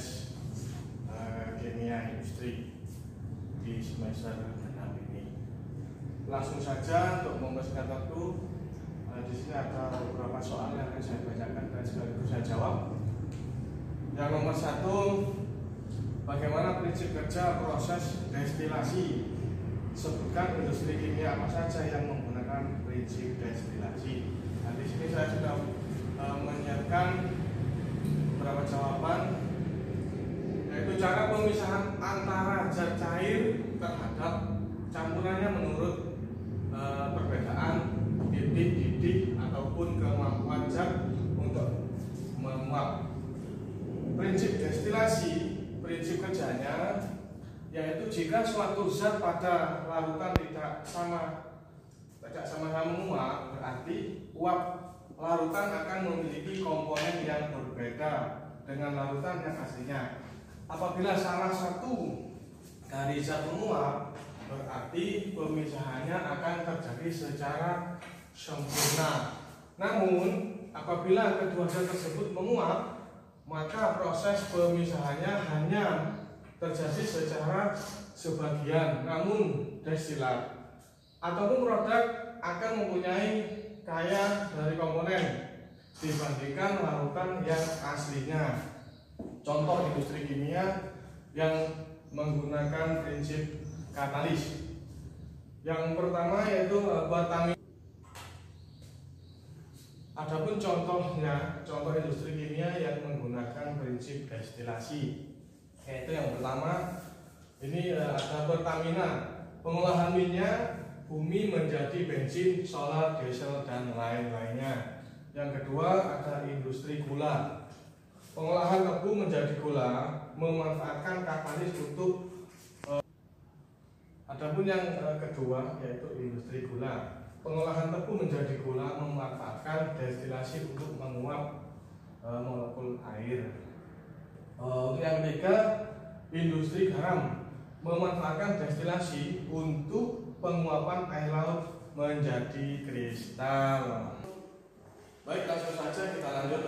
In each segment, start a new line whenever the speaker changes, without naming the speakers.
tes kimia industri di semester 6 ini. Langsung saja untuk mempersingkat waktu, di sini ada beberapa soal yang akan saya bacakan dan sekaligus saya jawab. Yang nomor 1, bagaimana prinsip kerja proses destilasi? Sebutkan industri kimia apa saja yang menggunakan prinsip destilasi. Nah, di sini saya sudah menyiapkan beberapa jawaban, yaitu cara pemisahan antara zat cair terhadap campurannya menurut perbedaan titik ataupun kemampuan zat untuk menguap. Prinsip destilasi, prinsip kerjanya yaitu jika suatu zat pada larutan tidak sama-sama menguap, berarti uap larutan akan memiliki komponen yang berbeda dengan larutan yang aslinya. Apabila salah satu dari zat menguap, berarti pemisahannya akan terjadi secara sempurna. Namun apabila kedua zat tersebut menguap, maka proses pemisahannya hanya terjadi secara sebagian, namun destilat ataupun produk akan mempunyai kaya dari komponen dibandingkan larutan yang aslinya. Contoh industri kimia yang menggunakan prinsip katalis. Yang pertama yaitu Pertamina. Adapun contohnya, contoh industri kimia yang menggunakan prinsip destilasi, yaitu yang pertama ini ada Pertamina, pengolahan minyak bumi menjadi bensin, solar, diesel dan lain-lainnya. Yang kedua ada industri gula, pengolahan tebu menjadi gula, memanfaatkan katalis untuk adapun yang kedua yaitu industri gula, pengolahan tebu menjadi gula, memanfaatkan destilasi untuk menguap molekul air. Untuk yang ketiga, industri garam, memanfaatkan destilasi untuk penguapan air laut menjadi kristal. Baik, langsung saja kita lanjut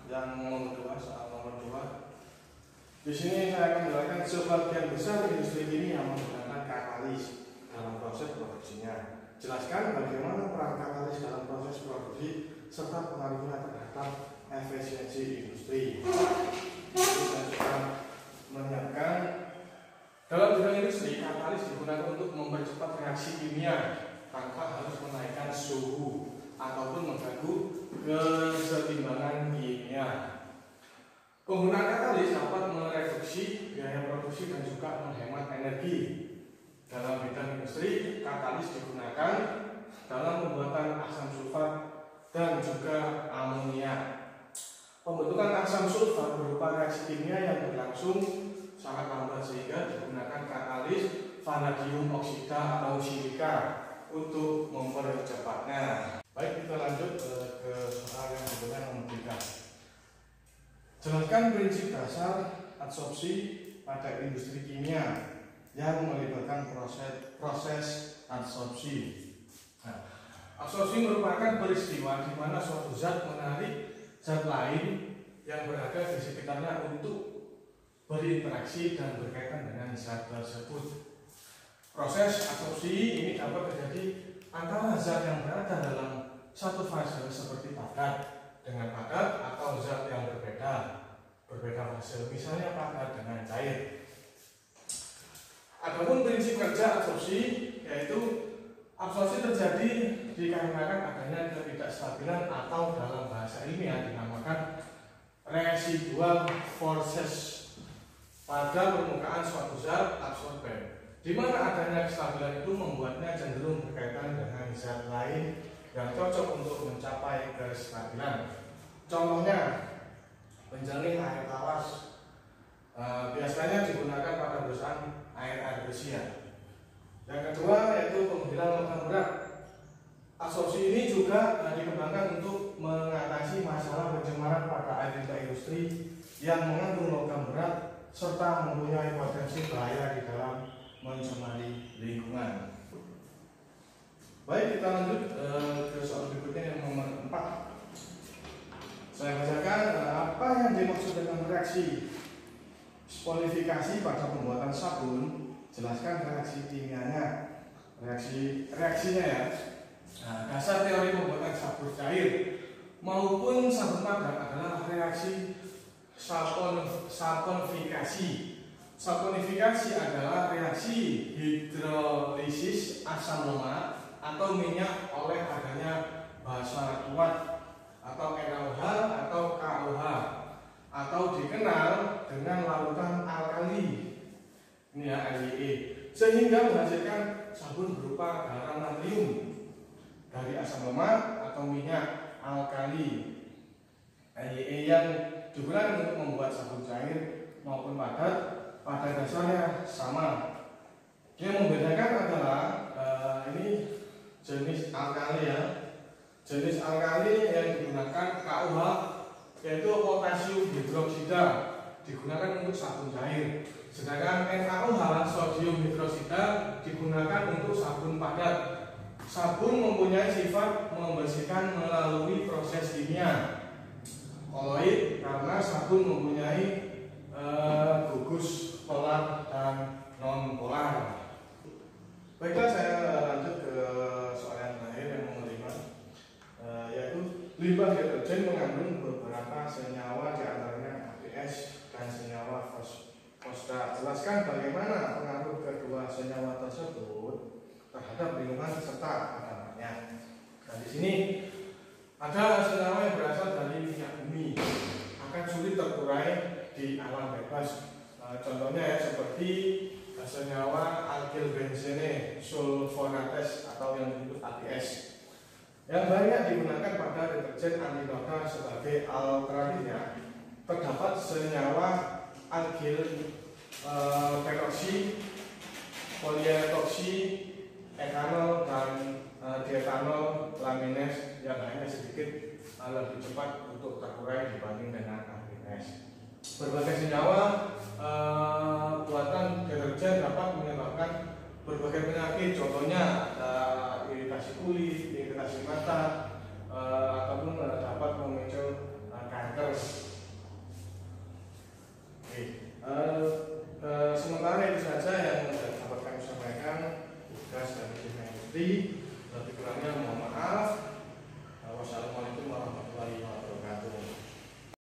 yang nomor 2, soal nomor 2. Di sini saya akan menjelaskan sebagian besar industri ini yang menggunakan katalis dalam proses produksinya. Jelaskan bagaimana peran katalis dalam proses produksi serta pengaruhnya terhadap efisiensi industri. Saya sudah menyiapkan dalam bidang industri, katalis digunakan untuk mempercepat reaksi kimia tanpa harus menaikkan suhu ataupun mengganggu keseimbangan kimia. Penggunaan katalis dapat mereduksi biaya produksi dan juga menghemat energi. Dalam bidang industri, katalis digunakan dalam pembuatan asam sulfat dan juga amonia. Pembentukan asam sulfat berupa reaksi kimia yang berlangsung sangat lambat sehingga digunakan katalis vanadium oksida atau silika untuk mempercepatnya. Baik, kita lanjut ke soal yang berikutnya nomor 3. Jelaskan prinsip dasar adsorpsi pada industri kimia yang melibatkan proses adsorpsi. Nah, adsorpsi merupakan peristiwa di mana suatu zat menarik zat lain yang berada di sekitarnya untuk berinteraksi dan berkaitan dengan zat tersebut. Proses adsorpsi ini dapat terjadi antara zat yang berada dalam satu fase seperti padat dengan padat atau zat yang berbeda fase, misalnya padat dengan cair. Adapun prinsip kerja adsorpsi yaitu absorpsi terjadi dikarenakan adanya ketidakstabilan atau dalam bahasa ilmiah dinamakan residual forces pada permukaan suatu zat absorben, di mana adanya kestabilan itu membuatnya cenderung berkaitan dengan zat lain yang cocok untuk mencapai kestabilan. Contohnya, penjernih air tawas biasanya digunakan pada perusahaan air bersih. Yang kedua yaitu penggilingan logam berat. Absorpsi ini juga dikembangkan untuk mengatasi masalah pencemaran pada air limbah industri yang mengandung logam berat serta mempunyai potensi bahaya di dalam mencemari lingkungan. Baik, kita lanjut ke soal berikutnya yang nomor 4. Saya bacakan apa yang dimaksud dengan reaksi Sponifikasi pada pembuatan sabun, jelaskan reaksi kimianya. Reaksinya ya. Nah, dasar teori pembuatan sabun cair maupun sabun padat adalah reaksi saponifikasi. Saponifikasi adalah reaksi hidrolisis asam lemak atau minyak oleh adanya basa kuat atau NaOH atau KOH, atau dikenal dengan larutan alkali, ini ya LIE, sehingga menghasilkan sabun berupa garam natrium dari asam lemak atau minyak alkali. LIE yang digunakan untuk membuat sabun cair maupun padat pada dasarnya sama. Yang membedakan adalah ini jenis alkali ya. Jenis alkali yang digunakan KOH yaitu potasium hidroksida, digunakan untuk sabun cair. Sedangkan NaOH, sodium hidroksida, digunakan untuk sabun padat. Sabun mempunyai sifat membersihkan melalui proses kimia. Koloid karena sabun mempunyai gugus polar dan non polar. Baiklah, saya lanjut ke soal yang terakhir yang nomor 5, yaitu limbah deterjen mengandung beberapa senyawa, diantaranya ABS dan senyawa fosda. Jelaskan bagaimana pengaruh kedua senyawa tersebut terhadap lingkungan serta tanamannya. Nah, di sini ada senyawa yang berasal dari minyak bumi, akan sulit terurai di alam bebas. Contohnya ya, seperti senyawa alkyl benzene sulfonates atau yang disebut ABS, yang banyak digunakan pada deterjen anti noda sebagai alternatifnya. Terdapat senyawa alkyl peroksi, polietoksi, etanol dan dietanol lamines yang hanya sedikit lebih cepat untuk terurai dibanding dengan ABS. Berbagai senyawa buatan deterjen dapat menyebabkan berbagai penyakit, contohnya iritasi kulit, iritasi mata,